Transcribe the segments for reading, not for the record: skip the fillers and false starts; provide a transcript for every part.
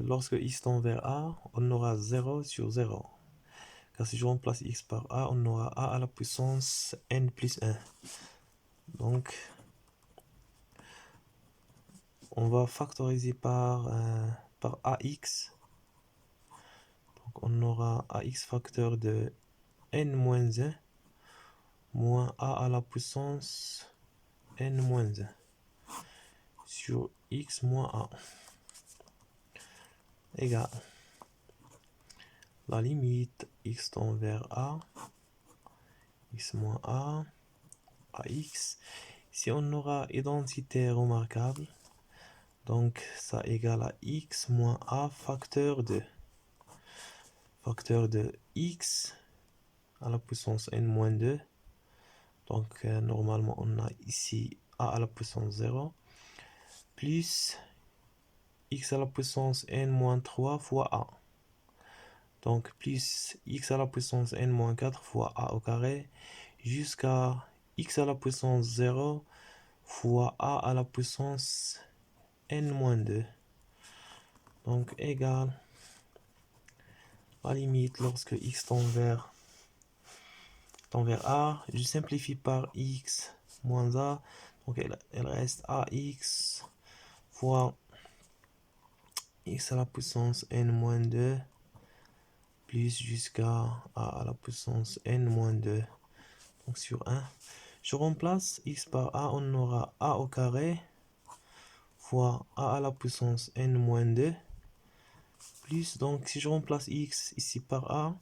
lorsque x tend vers a, on aura 0 sur 0. Car si je remplace x par a, on aura a à la puissance n plus 1. Donc, on va factoriser par ax. Donc, on aura ax facteur de n moins 1 moins a à la puissance n moins 1 sur x moins a égale la limite x tend vers a, x moins a, ax. Si on aura identité remarquable, donc ça égale à x moins a facteur de x à la puissance n moins 2. Donc normalement on a ici a à la puissance 0 plus x à la puissance n moins 3 fois a. Donc plus x à la puissance n moins 4 fois a au carré jusqu'à x à la puissance 0 fois a à la puissance n moins 2. Donc égale la limite lorsque x tend vers a, je simplifie par x moins a, donc elle reste ax fois x à la puissance n moins 2 plus jusqu'à a à la puissance n moins 2, donc sur 1. Je remplace x par a, on aura a au carré fois a à la puissance n moins 2 plus, donc si je remplace x ici par a,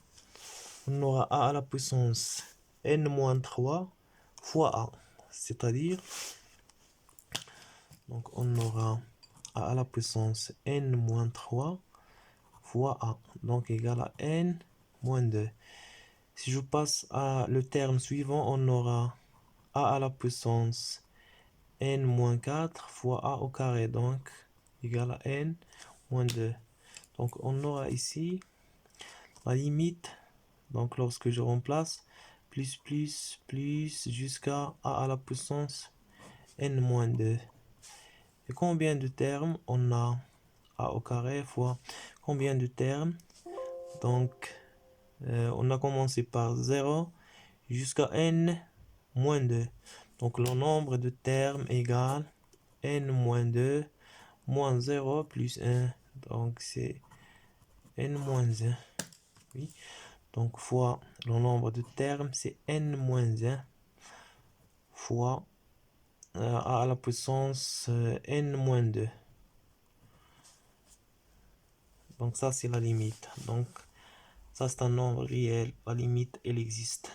on aura a à la puissance n moins 3 fois a, c'est-à-dire, donc on aura a à la puissance n moins 3 fois a, donc égal à n moins 2. Si je passe à le terme suivant, on aura a à la puissance n moins 4 fois a au carré, donc égal à n moins 2. Donc on aura ici la limite, donc lorsque je remplace, plus jusqu'à a à la puissance n moins 2. Et combien de termes on a a au carré fois combien de termes? Donc on a commencé par 0 jusqu'à n moins 2. Donc le nombre de termes égale n moins 2 moins 0 plus 1. Donc c'est n moins 1. Oui. Donc fois le nombre de termes, c'est n moins 1 fois a à la puissance n moins 2. Donc ça c'est la limite. Donc ça c'est un nombre réel. La limite elle existe.